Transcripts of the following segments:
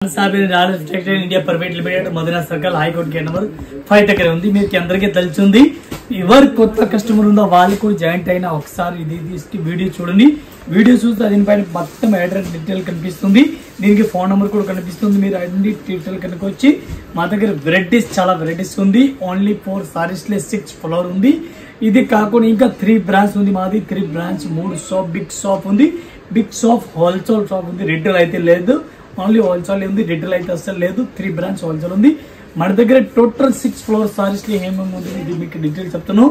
India private limited Madina circle high court gate number 5 దగ్గర ఉంది. మీకు అందరికీ తెలుసుంది. ఎవరు కొత్త కస్టమర్ ఉందో వాళ్ళు కూడా జాయింట్ అయినా ఒకసారి ఇది వీడియో చూడండి. వీడియో చూస్తే దీనిపైన మొత్తం అడ్రస్ డీటెయిల్ కనిపిస్తుంది. దీనికి ఫోన్ నెంబర్ కూడా కనిపిస్తుంది. మీరు అన్ని డీటెయిల్ కనుక వచ్చి మా దగ్గర వెరైటీస్ చాలా వెరైటీస్ ఉంది. ఓన్లీ 4 సారీస్ లే 6 ఫ్లోర్ ఉంది. ఇది కాకుండా ఇంకా 3 బ్రాంచ్ ఉంది. మాది 3 బ్రాంచ్ 3 షాప్ బిగ్ షాప్ ఉంది. బిగ్ షాప్ హోల్సేల్ షాప్ ఉంది. రిటైల్ అయితే లేదు. ఓన్లీ హోల్సేల్ ఉంది. రిటైల్ అయితే అసలు లేదు. 3 బ్రాంచ్ హోల్సేల్ ఉంది. మన దగ్గర టోటల్ 6 ఫ్లోర్ సారీస్ లో ఏమేమి ఉంది ఇది మీకు డీటెయిల్ చెప్తాను.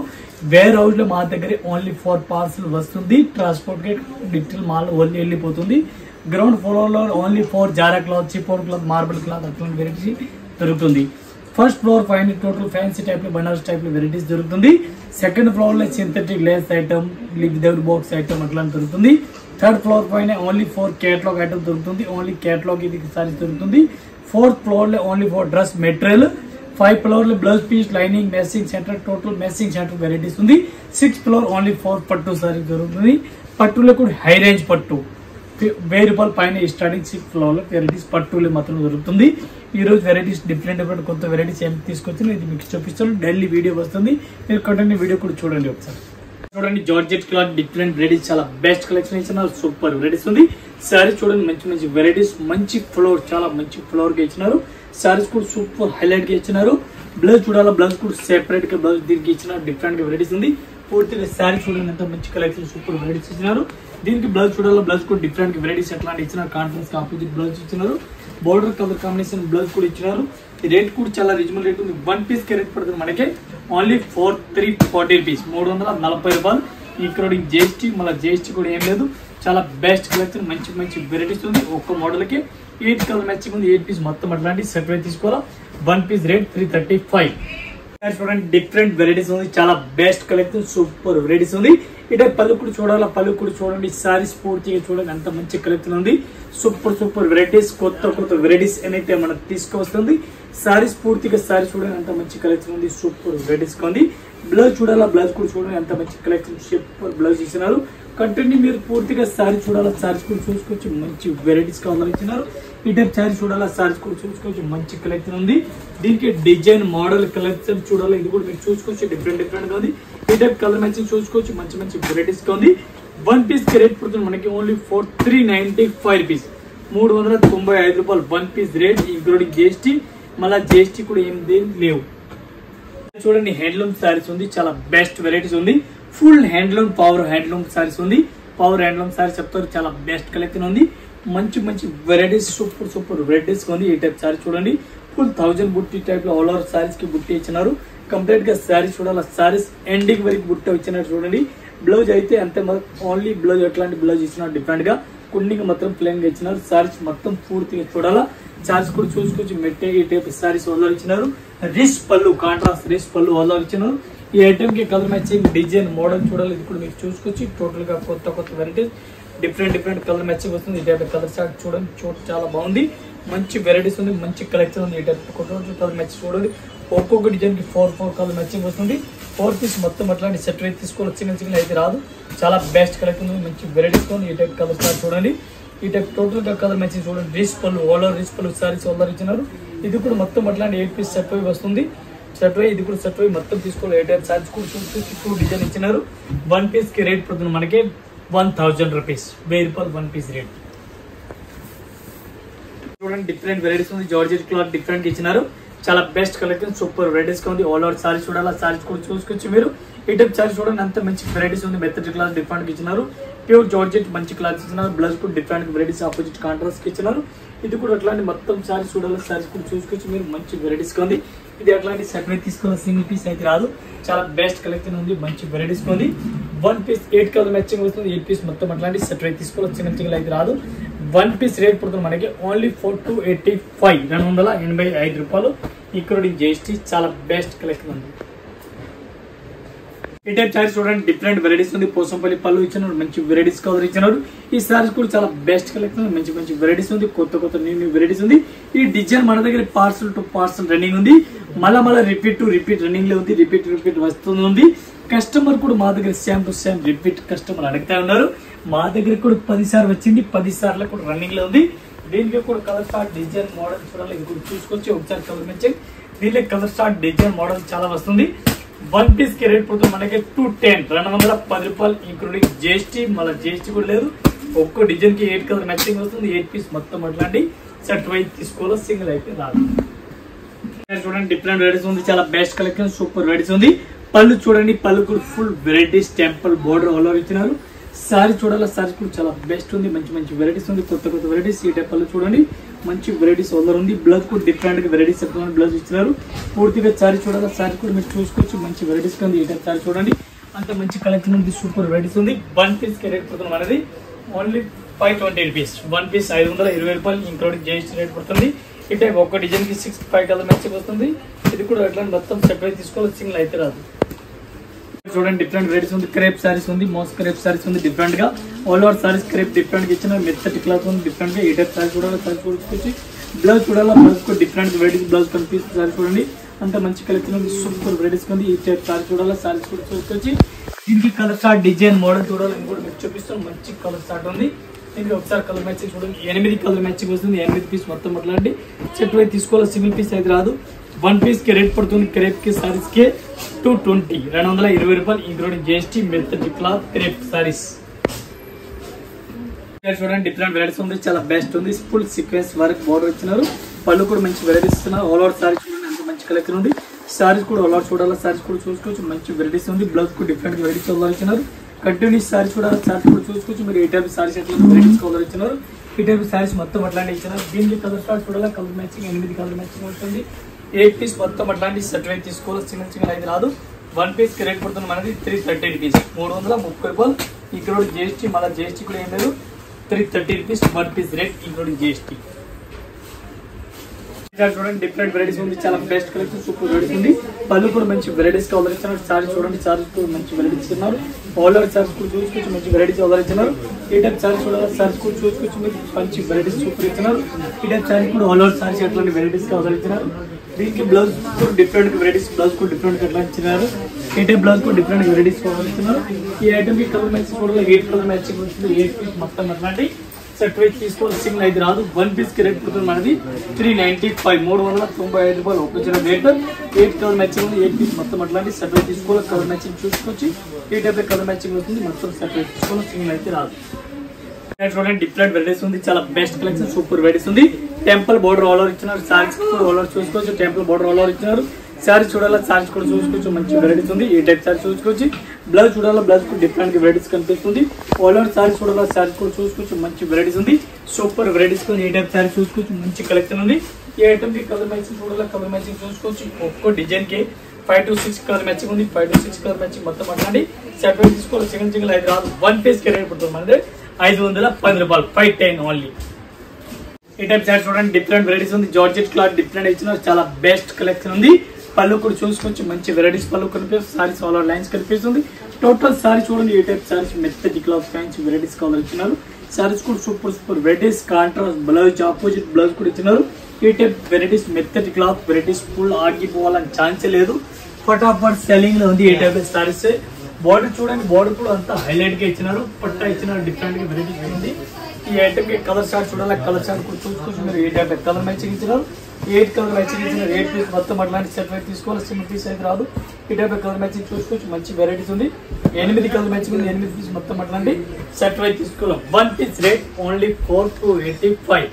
వేర్ హౌస్ లో మా దగ్గర ఓన్లీ 4 పార్సల్ వస్తుంది. ట్రాన్స్పోర్ట్ కి డీటెయిల్ మాల్ ఓన్లీ వెళ్ళిపోతుంది. గ్రౌండ్ ఫ్లోర్ లో ఓన్లీ 4 జారా క్లాత్, చిపోర్ క్లాత్, మార్బుల్ క్లాత్ అట్లాంటి వెరైటీ దొరుకుతుంది. ఫస్ట్ ఫ్లోర్ పైన టోటల్ ఫ్యాన్సీ టైప్ లో బనారస్ టైప్ లో వెరైటీస్ దొరుకుతుంది. సెకండ్ ఫ్లోర్ లో synthetic lace item, without box item అట్లా దొరుకుతుంది. థర్డ్ ఫ్లోర్ పైన ఓన్లీ 4 కేటలాగ్ ఐటమ్ దొరుకుతుంది. ఓన్లీ కేటలాగ్ ఇది సారీస్ దొరుకుతుంది. 4th ఫ్లోర్ లో only 4 dress material. 5th floor లో బ్లౌజ్ పీస్, లైనింగ్, మెస్సింగ్ సెంటర్, టోటల్ మెస్సింగ్ సెంటర్ వెరైటీస్ ఉంది. 6th ఫ్లోర్ ఓన్లీ 4 పట్టు సారీ దొరుకుతుంది. పట్టులో కూడా హై రేంజ్ పట్టు 1000 రూపాయల పైన స్టార్టింగ్ 6th ఫ్లోర్ లో వెరైటీస్ పట్టులు మాత్రం దొరుకుతుంది. ఈ రోజు వెరైటీస్ డిఫరెంట్ కొత్త వెరైటీస్ ఏమి తీసుకొచ్చిన ఇది మీకు చూపిస్తాను. డైలీ వీడియో వస్తుంది. మీరు కంటిన్యూ వీడియో కూడా చూడండి. ఒకసారి చూడండి. జార్జెట్ క్లాత్ డిఫరెంట్ వెరైటీస్ చాలా బెస్ట్ కలెక్షన్ ఇచ్చినారు. సూపర్ వెరైటీస్ ఉంది. సారీస్ చూడండి మంచి మంచి వెరైటీస్, మంచి ఫ్లోర్, చాలా మంచి ఫ్లోర్ గా ఇచ్చినారు. సారీస్ కూడా సూపర్ హైలైట్ గా ఇచ్చినారు. బ్లౌజ్ చూడాలా, బ్లౌజ్ కూడా సెపరేట్ గా బ్లౌజ్ దీనికి ఇచ్చిన డిఫరెంట్ గా వెరైటీస్ ఉంది. పూర్తిగా సారీ చూడండి ఎంత మంచి కలెక్షన్, సూపర్ వెరైటీస్ ఇచ్చినారు. దీనికి బ్లౌజ్ చూడాలా, బ్లౌజ్ కూడా డిఫరెంట్ గా వెరైటీస్ ఎట్లాంటి ఇచ్చినారు. కాంట్రాస్ట్ ఆపోజిట్ బ్లౌజ్ ఇచ్చినారు. బోర్డర్ కలర్ కాంబినేషన్ బ్లౌజ్ కూడా ఇచ్చినారు. రేట్ కూడా చాలా రీజనబుల్ రేట్ ఉంది. 1 పీస్ కి రేట్ పడుతుంది మనకి ఓన్లీ 340 రూపీస్, 340 రూపాయలు. ఇంక్లూడింగ్ జిఎస్టీ, మళ్ళీ జిఎస్టీ కూడా ఏం లేదు. చాలా బెస్ట్ కలెక్షన్, మంచి మంచి వెరైటీస్ ఉంది. ఒక్క మోడల్ కి 8 కలర్ మ్యాచింగ్ ఉంది. 8 పీస్ మొత్తం అట్లాంటి సెట్ అయితే తీసుకోవాలా. 1 పీస్ రేట్ 335. చూడండి డిఫరెంట్ వెరైటీస్ ఉంది. చాలా బెస్ట్ కలెక్షన్, సూపర్ వెరైటీస్ ఉంది. ఇటే పళ్ళు కూడా చూడాలా, పళ్ళు కూడా చూడండి. సారీస్ పూర్తిగా చూడండి ఎంత మంచి కలెక్షన్ ఉంది. సూపర్ సూపర్ వెరైటీస్, కొత్త కొత్త వెరైటీస్ ఏనైతే మనకు తీసుకువస్తుంది. సారీస్ పూర్తిగా సారీస్ చూడండి ఎంత మంచి కలెక్షన్ ఉంది. సూపర్ వెరైటీస్ ఉంది. బ్లౌజ్ చూడాలా, బ్లౌజ్ కూడా చూడండి ఎంత మంచి కలెక్షన్, సూపర్ బ్లౌజ్ ఇచ్చినారు. కంటిన్యూ మీరు పూర్తిగా సారీ చూడాలా, సారీస్ కూడా చూసుకోవచ్చు. మంచి వెరైటీస్ కావాలి ఇచ్చినారు. ఈ టైప్ సారీ చూడాలా, సారీస్ కూడా చూసుకోవచ్చు. మంచి కలెక్షన్ ఉంది. దీనికి డిజైన్ మోడల్ కలెక్షన్ చూడాలా, ఇది కూడా మీరు చూసుకోవచ్చు. డిఫరెంట్ డిఫరెంట్ గా ఉంది. ఈ టైప్ కలర్ మ్యాచింగ్ చూసుకోవచ్చు. మంచి మంచి వెరైటీస్ గా ఉంది. 1 పీస్ కి రేట్ పడుతుంది మనకి ఓన్లీ 395 రూపీస్, 395 రూపాయలు. 1 పీస్ రేట్ ఇంక్లూడింగ్ జిఎస్టీ, మళ్ళీ జిఎస్టీ కూడా ఏం లేవు. చూడండి హ్యాండ్లూమ్ సారీస్ ఉంది. చాలా బెస్ట్ వెరైటీస్ ఉంది. Full handloom, power handloom saris ఉంది. పవర్ హ్యాండ్లూమ్ సారీస్ చెప్తారు. చాలా బెస్ట్ కలెక్షన్ ఉంది. మంచి మంచి వెరైటీస్, సూపర్ సూపర్ వెరైటీస్ ఉంది. ఈ టైప్ సారీ చూడండి. ఫుల్ 1000 బుట్టి టైప్ లో ఆల్ ఓవర్ సారీస్ కి బుట్టి ఇచ్చినారు. కంప్లీట్ గా సారీ చూడాలి. సారీస్ ఎండింగ్ వరకు బుట్ట ఇచ్చినారు చూడండి. బ్లౌజ్ అయితే అంతే, ఓన్లీ బ్లౌజ్ ఎట్లాంటి బ్లౌజ్ ఇచ్చినారు డిఫరెంట్ గా. కుండింగ్ మొత్తం ప్లెయిన్ గా ఇచ్చినారు. సారీస్ మొత్తం పూర్తిగా చూడాలా, చార్జ్ కూడా చూసుకోవచ్చు. మెట్టే ఈ టైప్ సారీస్ ఆల్ ఇచ్చినారు. రిస్ పళ్ళు, కాంట్రాస్ట్ రిస్ పళ్ళు ఆల్ ఇచ్చినారు. ఈ ఐటమ్ కి కలర్ మ్యాచింగ్, డిజైన్, మోడల్ చూడాలి. ఇది కూడా మీరు చూసుకోవచ్చు. టోటల్ గా కొత్త కొత్త varieties, different different colour matching వస్తుంది. ఈ టైప్ కలర్ చార్ట్ చూడండి, చాలా బాగుంది. మంచి వెరైటీస్ ఉంది, మంచి కలెక్షన్ ఉంది. ఈ టైప్ కలర్ మ్యాచింగ్ చూడండి. ఒక్కొక్క డిజైన్ కి 4 కలర్ మ్యాచింగ్ వస్తుంది. 4 పీస్ మొత్తం అట్లాంటి సెట్ అయితే తీసుకోవాలి. సింగిల్ సింగిల్ అయితే రాదు. చాలా బెస్ట్ కలెక్షన్ ఉంది. మంచి వెరైటీస్ ఉంది. ఈ టైప్ కలర్ చార్ట్ చూడండి. ఈ టైప్ టోటల్ గా కలర్ మ్యాచింగ్ చూడండి. రిస్ పళ్ళు, ఆల్ ఓవర్ రిస్ పళ్ళు సారీస్ ఆల్ ఇచ్చినారు. ఇది కూడా మొత్తం అట్లాంటి 8 పీస్ సెట్ అయి వస్తుంది. సెట్ అయి ఇది కూడా సెట్ అయి మొత్తం తీసుకోవాలి. 8 టైప్ సారీస్ కూడా చూసి 2 డిజైన్ ఇచ్చినారు. 1 పీస్ కి రేట్ పడుతుంది మనకి 1000 రూపీస్, 1000 రూపాయలు 1 పీస్ రేట్. చూడండి డిఫరెంట్ వెరైటీస్ ఉంది. జార్జెట్ క్లాత్ డిఫరెంట్ ఇచ్చినారు. చాలా బెస్ట్ కలెక్షన్, సూపర్ వెరైటీస్ ఉంది. ఆల్ ఓవర్ సారీస్ చూడాలా, సారీస్ కూడా చూసుకోవచ్చు మీరు. ఈ టైప్ సారీస్ చూడండి అంత మంచి వెరైటీస్ ఉంది. మెథడ్ క్లాత్ డిఫరెంట్ ఇచ్చినారు. ప్యూర్ జార్జెట్ మంచి క్లాత్ ఇచ్చినారు. బ్లౌజ్ కూడా డిఫరెంట్ వెరైటీస్ ఆపోజిట్ కాంట్రాస్ట్ ఇచ్చినారు. ఇది కూడా అట్లాంటి మొత్తం సారీస్ చూడాలి, సారీస్ కూడా చూసుకోవచ్చు మీరు. మంచి వెరైటీస్ ఉంది. ఇది అట్లాంటి సెట్ అయితే తీసుకోవాలి. సింగిల్ పీస్ అయితే రాదు. చాలా బెస్ట్ కలెక్షన్ ఉంది. మంచి వెరైటీస్ ఉంది. 1 పీస్ 8 కలర్ మ్యాచింగ్ వస్తుంది. 8 పీస్ మొత్తం అట్లాంటి సెట్ అయితే తీసుకోవాలి. సింగిల్ సింగిల్ అయితే రాదు. 1 పీస్ రేట్ పడుతుంది మనకి ఓన్లీ 4285, 285 రూపాయలు ఇంక్లూడింగ్ జిఎస్టీ. చాలా బెస్ట్ కలెక్షన్ ఉంది. ఈ టైప్ సారీస్ చూడండి డిఫరెంట్ వెరైటీస్ ఉంది. పోసంపల్లి పళ్ళు ఇచ్చినారు. మంచి వెరైటీస్ కవర్ ఇచ్చినారు. ఈ సారీస్ కూడా చాలా బెస్ట్ కలెక్షన్, మంచి మంచి వెరైటీస్ ఉంది. కొత్త కొత్త న్యూ వెరైటీస్ ఉంది. ఈ డిజైన్ మన దగ్గర పార్సల్ టు పార్సల్ రన్నింగ్ ఉంది. మళ్ళా రిపీట్ టు రిపీట్ రన్నింగ్ లో ఉంది. రిపీట్ వస్తుంది. కస్టమర్ కూడా మా దగ్గర same to same repeat customer అడుగుతా ఉన్నారు. మా దగ్గర కూడా 10 సార్లు వచ్చింది. 10 సార్లు కూడా రన్నింగ్ లో ఉంది. దీనికి కూడా కలర్ స్టార్ట్ డిజైన్ మోడల్ చూడాలి, ఇది కూడా చూసుకొచ్చి ఒకసారి కలర్ మ్యాచింగ్. దీనిలో కలర్ స్టార్ట్ డిజైన్ మోడల్ చాలా వస్తుంది. వన్ పీస్ కి రేట్ పడుతుంది మనకి 210 210 రూపాయలు ఇంక్లూడింగ్ జిఎస్టీ. మళ్ళీ జిఎస్టీ కూడా లేదు. ఒక్కో డిజైన్ కి 8 కలర్ మ్యాచింగ్ వస్తుంది. 8 పీస్ మొత్తం అట్లాంటి సెట్ వైజ్ తీసుకోవాలి, సింగిల్ అయితే రాదు. చూడండి డిఫరెంట్ వెరైటీస్ ఉంది, చాలా బెస్ట్ కలెక్షన్, సూపర్ వెరైటీస్ ఉంది. పళ్ళు చూడండి, పళ్ళు కూడా full varieties, temple border all over ఇచ్చినారు. సారీ చూడాలి, సారీ కూడా చాలా బెస్ట్ ఉంది, మంచి మంచి వెరైటీస్ ఉంది, కొత్త కొత్త వెరైటీస్. ఈ టైప్ పళ్ళు చూడండి, మంచి వెరైటీస్ ఆల్ ఓవర్ ఉంది. బ్లౌజ్ కూడా డిఫరెంట్ గా వెరైటీస్ చెప్తున్నారు, బ్లౌజ్ ఇచ్చినారు. పూర్తిగా సారీ చూడాలి, సారీ కూడా మీరు చూసుకోవచ్చు, మంచి వెరైటీస్ ఉంది. ఈ టైప్ సారీ చూడండి, అంత మంచి కలెక్షన్ ఉంది, సూపర్ వెరైటీస్ ఉంది. వన్ పీస్ కి రేట్ పడుతుంది మనది ఓన్లీ 520 రూపీస్. వన్ పీస్ 520 రూపాయలు ఇంక్లూడింగ్ జిఎస్టీ రేట్ పడుతుంది. ఈ టైప్ ఒక్క డిజైన్ కి 6-5 కలర్ మ్యాచింగ్ వస్తుంది. ఇది కూడా అట్లా మొత్తం సెపరేట్ తీసుకోవాలి, సింగిల్ అయితే రాదు. చూడండి డిఫరెంట్ వెరైటీస్ ఉంది. క్రేప్ సారీస్ ఉంది, మోస్ క్రేప్ సారీస్ ఉంది డిఫరెంట్ గా. All over saris crepe different గా ఇచ్చిన మెత్తటి క్లాత్ ఉంది డిఫరెంట్ గా. ఈ టైప్ సారీ చూడాలి, సారీ చూసుకొచ్చి బ్లౌజ్ చూడాలి, బ్లౌజ్ కూడా డిఫరెంట్ వెరైటీస్ బ్లౌజ్ కనిపిస్తుంది. సారీ చూడండి, అంత మంచి కలెక్షన్ ఉంది, సూపర్ వెరైటీస్ ఉంది. ఈ టైప్ సారీ చూడాలి, సారీ కూడా చూసుకొచ్చి దీనికి కలర్ స్టార్ట్ డిజైన్ మోడల్ చూడాలి, కూడా మీకు చూపిస్తాం. మంచి కలర్ స్టార్ట్ ఉంది. దీనికి ఒకసారి కలర్ మ్యాచింగ్ చూడండి, 8 కలర్ మ్యాచింగ్ వస్తుంది. 8 పీస్ మొత్తం అట్లాంటి సెట్ వైజ్ తీసుకోవాలి, సింగిల్ పీస్ అయితే రాదు. వన్ పీస్ కి రేట్ పడుతుంది క్రేప్ కి సారీస్ కి 220 220 రూపాయలు ఇంక్లూడింగ్ జిఎస్టీ. మెత్తటి క్లాత్ క్రేప్ సారీస్ చూడండి, డిఫరెంట్ వెరైటీస్ ఉంది, చాలా బెస్ట్ ఉంది. ఫుల్ సీక్వెన్స్ వర్క్ బోర్డర్ ఇచ్చినారు. పళ్ళు కూడా మంచి వెరైటీస్ ఇస్తున్నారు. ఆల్ ఓవర్ సారీ చూడండి, అంత మంచి కలెక్షన్ ఉంది. సారీస్ కూడా ఆల్ ఓవర్ చూడాలి, సారీస్ కూడా చూసుకోవచ్చు, మంచి వెరైటీస్ ఉంది. బ్లౌజ్ కూడా డిఫరెంట్ వెరైటీస్ ఆల్ ఓవర్ ఇచ్చినారు. కంటిన్యూస్ సారీ చూడాలి, సారీస్ కూడా చూసుకోవచ్చు. మీరు ఈ టైప్ సారీస్ ఎట్లా వెరైటీస్ కలర్ ఇచ్చినారు. ఈ టైప్ సారీస్ మొత్తం అట్లాంటి ఇచ్చినారు. దీనికి కలర్ స్టార్ట్ చూడాలి, కలర్ మ్యాచింగ్ 8 కలర్ మ్యాచింగ్ ఉంటుంది. 8 పీస్ మొత్తం అట్లాంటి సెట్ వైజ్ తీసుకోవాలి, సింగిల్ సింగిల్ అయితే రాదు. వన్ పీస్ కి రేట్ పడుతుంది మనది 330 రూపీస్, 330 రూపాయలు ఇంక్లూడింగ్ జిఎస్టీ. మళ్ళీ జిఎస్టీ కూడా ఏం లేదు. 330 rupees one piece rate including GST. చూడండి డిఫరెంట్ వెరైటీస్ ఉంది, చాలా బెస్ట్ కలెక్షన్, సూపర్ వెరైటీస్ ఉంది. పళ్ళు కూడా మంచి వెరైటీస్ ఆర్డర్ ఇచ్చినారు. సారీ చూడండి, సారీస్ కూడా మంచి వెరైటీస్ ఇస్తున్నారు. ఆల్ ఓవర్ సారీస్ కూడా చూసుకోవచ్చు, మంచి వెరైటీస్ ఆర్డర్ ఇచ్చినారు. ఈ టైప్ సారీస్ చూడాలి, సారీస్ కూడా చూసుకోవచ్చు, మీరు మంచి వెరైటీస్ సూపర్ ఇచ్చినారు. ఈ టైప్ సారీ కూడా ఆల్ ఓవర్ సారీస్ అట్లాంటి వెరైటీస్ ఆర్డర్ ఇచ్చినారు. దీనికి బ్లౌజ్ కూడా డిఫరెంట్ వెరైటీస్, బ్లౌజ్ కూడా డిఫరెంట్ ఎట్లా ఇచ్చినారు. ఈ టైప్ బ్లౌజ్ కూడా డిఫరెంట్ వెరైటీస్ ఆర్డర్ ఇస్తున్నారు. ఈ ఐటమ్ కి కలర్ మ్యాచింగ్ కూడా 8 కలర్ మ్యాచింగ్ ఉంటుంది. 8 పీస్ మొత్తం అట్లాంటి సెట్ వైజ్ తీసుకోవాలి, సింగిల్ అయితే రాదు. వన్ పీస్ కి రేట్ పడుతుంది మనది 395 395 రూపాయలు ఒక చిన్న రేట్. 8 కలర్ మ్యాచింగ్ ఉంది. 8 పీస్ మొత్తం అట్లాంటి సెట్ వైజ్ తీసుకోవాలి, కలర్ మ్యాచింగ్ చూసుకొచ్చి ఈ టైప్ కలర్ మ్యాచింగ్ అవుతుంది. మొత్తం సెట్ వైజ్ తీసుకోవాలి, సింగిల్ అయితే రాదు. చూడండి డిఫరెంట్ వెరైటీస్ ఉంది, చాలా బెస్ట్ కలెక్షన్, సూపర్ వెరైటీస్ ఉంది. టెంపుల్ బోర్డర్ ఆల్ ఓవర్ ఇచ్చినారు. సారీస్ కూడా ఆల్ ఓవర్ చూసుకోవచ్చు, టెంపుల్ బోర్డర్ ఆల్ ఓవర్ ఇచ్చినారు. సారీ చూడాలా, సారీస్ కూడా చూసుకోవచ్చు, మంచి వెరైటీస్ ఉంది. ఈ టైప్ సారీ చూసుకోవచ్చు. బ్లౌజ్ చూడాలా, బ్లౌజ్ కూడా డిఫరెంట్ వెరైటీస్ కనిపిస్తుంది. ఆల్ ఓవర్ సారీ చూడాలా, సారీస్ కూడా చూసుకోవచ్చు, మంచి వెరైటీస్ ఉంది, సూపర్ వెరైటీస్. ఈ టైప్ సారీ చూసుకోవచ్చు, మంచి కలెక్షన్ ఉంది. ఈ ఐటమ్ కి కలర్ మ్యాచింగ్ చూడాలా, కలర్ మ్యాచింగ్ చూసుకోవచ్చు. ఒక్కో డిజైన్ కి 5 to 6 కలర్ మ్యాచింగ్ ఉంది. 5 to 6 కలర్ మ్యాచింగ్ మొత్తం అట్లాంటి సెట్ వైజ్ తీసుకోవాలి, సింగిల్ సింగిల్ అయితే రాదు. వన్ పీస్ కి రేట్ పడుతుంది మనది 510 రూపాయలు, 510 ఓన్లీ. ఈ టైప్ సారీ చూడండి, డిఫరెంట్ వెరైటీస్ ఉంది. జార్జెట్ క్లాత్ డిఫరెంట్ ఇచ్చిన చాలా బెస్ట్ కలెక్షన్ ఉంది. పళ్ళు కూడా చూసుకోవచ్చు, మంచి వెరైటీస్ పళ్ళు కనిపిస్తుంది. సారీస్ ఆల్ ఓవర్ లైన్స్ కనిపిస్తుంది. టోటల్ సారీ చూడండి, ఈ టైప్ సారీస్ మెత్తటి క్లాత్ ఫ్యాన్సీ వెరైటీస్ కలర్ ఇచ్చినారు. సారీస్ కూడా super super varieties. Contrast blouse, opposite blouse కూడా ఇచ్చినారు. ఈ టైప్ వెరైటీస్ మెత్తటి క్లాత్ వెరైటీస్ ఫుల్ ఆగిపోవాలని ఛాన్స్ లేదు, ఫటాఫట్ సెల్లింగ్ లో ఉంది. ఈ టైప్ సారీస్ బార్డర్ చూడండి, బార్డర్ కూడా అంతా హైలైట్ గా ఇచ్చినారు. పట్టా ఇచ్చినారు, డిఫరెంట్ గా వెరైటీస్ ఉంది. ఈ ఐటమ్ కి కలర్ షార్ట్ చూడాలి, కలర్ షార్ట్ కూడా చూసుకోవచ్చు. మీరు ఏ టైప్ కలర్ మ్యాచింగ్ ఇచ్చినారు. 8 కలర్ మ్యాచింగ్ ఇచ్చినారు. 8 పీస్ మొత్తం అట్లాంటి సెట్ వైజ్ తీసుకోవాలి, సింగిల్ పీస్ అయితే రాదు. ఈ టైప్ కలర్ మ్యాచింగ్ చూసుకోవచ్చు, మంచి వెరైటీస్ ఉంది. 8 కలర్ మ్యాచింగ్ ఉంది. 8 పీస్ మొత్తం అట్లాంటి సెట్ వైజ్ తీసుకోవాలి. One piece rate only 4285.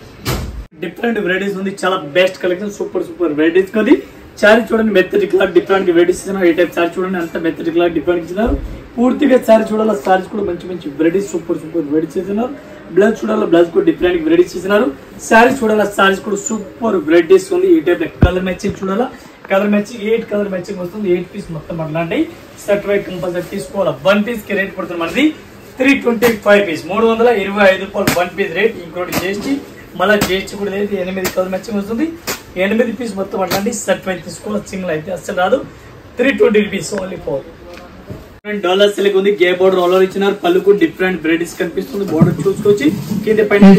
Different varieties ఉంది, చాలా best collection, super super varieties ఉంది. సారీ చూడండి, మెత్తటి క్లాత్ డిఫరెంట్ వెరైటీస్ ఇచ్చినారు. ఈ టైప్ సారీ చూడండి, అంత మెత్తటి క్లాత్ డిఫరెంట్ ఇచ్చినారు. పూర్తిగా సారీ చూడాలి, సారీస్ కూడా మంచి మంచి వెరైటీస్, సూపర్ సూపర్ వెరైటీస్ ఇచ్చినారు. బ్లౌజ్ చూడాలి, బ్లౌజ్ కూడా డిఫరెంట్ వెరైటీస్ ఇచ్చినారు. సారీస్ చూడాలి, సారీస్ కూడా సూపర్ వెరైటీస్ ఉంది. ఈ టైప్ కలర్ మ్యాచింగ్ చూడాలా, కలర్ మ్యాచింగ్ 8 కలర్ మ్యాచింగ్ వస్తుంది. 8 పీస్ మొత్తం అట్లాంటి సెట్ వైజ్ కంపల్సరీ తీసుకోవాలి. వన్ పీస్ కి రేట్ పడుతుంది మనది 325 పీస్, 325 రూపాయలు one piece rate including GST. మళ్ళీ జిఎస్టీ కూడా లేదు. 8 కలర్ మ్యాచింగ్ వస్తుంది. 8 పీస్ మొత్తం అట్లాంటి సెట్ వైజ్ తీసుకోవాలి, సింగిల్ అయితే అసలు రాదు. 320 rupees only four. Dollar silk ఉంది, గే బోర్డర్ ఆల్ ఓవర్ ఇచ్చినారు. పళ్ళు కూడా డిఫరెంట్ వెరైటీస్ కనిపిస్తుంది. బోర్డర్ చూసుకోవచ్చు, కింద పైన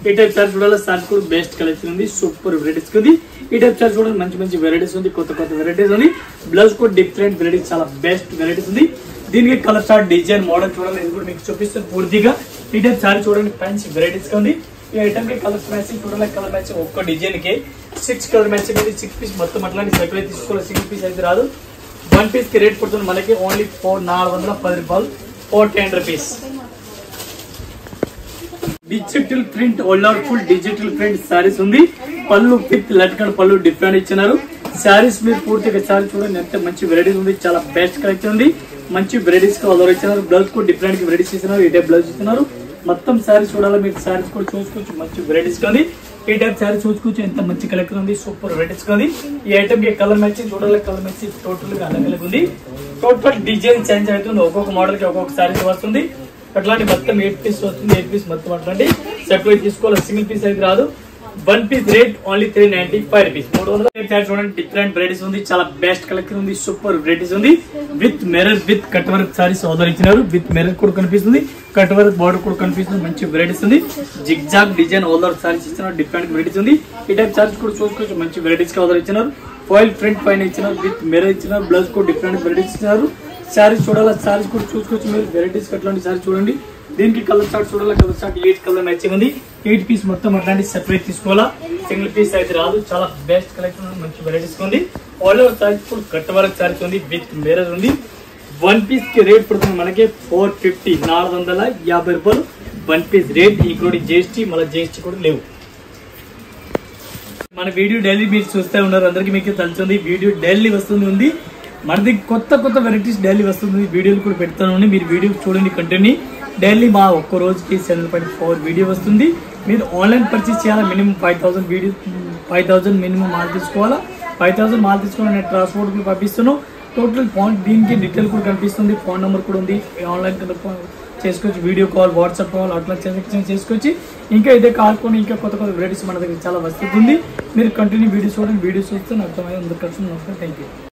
ఈ టైప్ సార్ చూడాలి. సార్ కూడా బెస్ట్ కలెక్షన్ ఉంది, సూపర్ వెరైటీస్ ఉంది. ఈ టైప్ సార్ చూడాలి, మంచి మంచి వెరైటీస్ ఉంది, కొత్త కొత్త వెరైటీస్ ఉంది. బ్లౌజ్ కూడా డిఫరెంట్ వెరైటీస్, చాలా బెస్ట్ వెరైటీస్ ఉంది. దీనికి కలర్ చార్ట్ డిజైన్ మోడల్ చూడాలి, ఇది కూడా మీకు చూపిస్తాను పూర్తిగా. ఈ టైప్ సారీ చూడండి, ఫ్యాన్సీ వెరైటీస్ ఉంది. ఈ ఐటమ్ కి కలర్స్ మ్యాచింగ్ చూడాలి, కలర్ మ్యాచింగ్ ఒక్క డిజైన్ కి 6 కలర్ మ్యాచింగ్ అయితే 6 పీస్ మొత్తం అట్లాంటి సైకిల్ తీసుకోవాలి. సింగిల్ పీస్ అయితే రాదు. 1 పీస్ కి రేట్ పడుతుంది మనకి ఓన్లీ 410 రూపాయలు, 410 rupees. Digital print old full digital print saris ఉంది. పళ్ళు విత్ లట్కన్ పళ్ళు డిఫరెంట్ ఇచ్చినారు. శారీస్ మీరు పూర్తిగా శారీ చూడండి ఎంత మంచి వెరైటీస్ ఉంది. చాలా బెస్ట్ కలెక్షన్ ఉంది. మంచి వెరైటీస్ ఆర్డర్ ఇచ్చినారు. బ్లౌజ్ కూడా డిఫరెంట్ వెరైటీస్ ఇస్తున్నారు. ఈ టైప్ బ్లౌజ్ ఇస్తున్నారు. మొత్తం శారీస్ చూడాలి మీరు, శారీస్ కూడా చూసుకోవచ్చు. మంచి వెరైటీస్ ఉంది. ఈ టైప్ శారీ చూసుకోవచ్చు. ఎంత మంచి కలెక్షన్ ఉంది. సూపర్ వెరైటీస్ ఉంది. ఈ ఐటమ్ కి కలర్ మ్యాచింగ్ చూడాలి, కలర్ మ్యాచింగ్ టోటల్ గా అలగ్ ఉంది. టోటల్ డిజైన్ చేంజ్ అవుతుంది. ఒక్కొక్క మోడల్ కి ఒక్కొక్క శారీ వస్తుంది. అట్లాంటి మొత్తం 8 పీస్ వస్తుంది. 8 పీస్ మొత్తం అట్లాంటి సెపరేట్ తీసుకోవాలి. సింగిల్ పీస్ అయితే రాదు. 1 పీస్ రేట్ ఓన్లీ 395 రూపీస్. 300 చూడండి డిఫరెంట్ వెరైటీస్ ఉంది. చాలా బెస్ట్ కలెక్షన్ ఉంది. సూపర్ వెరైటీస్ ఉంది. With mirror with cut work saris order ఇచ్చినారు. విత్ మిర్రర్ కూడా కనిపిస్తుంది, కట్ వర్క్ బార్డర్ కూడా కనిపిస్తుంది. మంచి వెరైటీస్ ఉంది. Zigzag design order saris ఇచ్చినారు. డిఫరెంట్ వెరైటీస్ ఉంది. ఈ టైప్ సారీస్ కూడా చూసుకోవచ్చు. మంచి వెరైటీస్ ఆర్డర్ ఇచ్చినారు. ఫాయిల్ ప్రింట్ పైన ఇచ్చినారు. విత్ మిర్రర్ ఇచ్చినారు. బ్లౌజ్ కూడా డిఫరెంట్ వెరైటీస్ ఇచ్చినారు. శారీస్ చూడాలి, శారీస్ కూడా చూసుకోవచ్చు మీరు. వెరైటీస్ అట్లాంటి శారీ చూడండి. దీనికి కలర్ చార్ట్ చూడాలి, కలర్ చార్ట్ 8 కలర్ మ్యాచింగ్ ఉంది. 8 పీస్ మొత్తం అట్లాంటి సెపరేట్ తీసుకోవాలా. సింగిల్ పీస్ అయితే రాదు. చాలా బెస్ట్ కలెక్షన్ ఉంది. మంచి వెరైటీస్ ఉంది. ఆల్ ఓవర్ సారీస్ కూడా కట్ వర్క్ సారీస్ ఉంది. విత్ మిర్రర్ ఉంది. 1 పీస్ కి రేట్ పడుతుంది మనకి 450, 450 రూపాయలు 1 పీస్ రేట్, ఇంక్లూడింగ్ జిఎస్టీ. మళ్ళీ జిఎస్టీ కూడా లేవు. మన వీడియో డైలీ మీరు చూస్తూ ఉన్నారు. అందరికి మీకు తెలుస్తుంది వీడియో డైలీ వస్తుంది ఉంది. మనది కొత్త కొత్త వెరైటీస్ డైలీ వస్తుంది. వీడియోలు కూడా పెడతాను. మీరు వీడియో చూడండి కంటిన్యూ. డైలీ మా ఒక్క రోజుకి 7.4 వీడియో వస్తుంది. మీరు ఆన్లైన్ పర్చేస్ చేయాలా. మినిమం 5000 వీడియో 5000 మినిమం మాల్ తీసుకోవాలా. 5000 మాల్ తీసుకోవాలి. నేను ట్రాన్స్పోర్ట్ కూడా పంపిస్తున్నాను. టోటల్ ఫోన్ దీనికి డీటెయిల్ కూడా కనిపిస్తుంది. ఫోన్ నెంబర్ కూడా ఉంది. ఆన్లైన్ చేసుకోవచ్చు. వీడియో కాల్, వాట్సాప్ కాల్ అట్లా చేసుకోవచ్చు. ఇంకా ఇదే కాల్కొని ఇంకా కొత్త కొత్త వెరైటీస్ మన దగ్గర చాలా వస్తుంది. మీరు కంటిన్యూ వీడియో చూడండి. వీడియో చూస్తే అర్థమయ్యే అందరికీ. Thank you.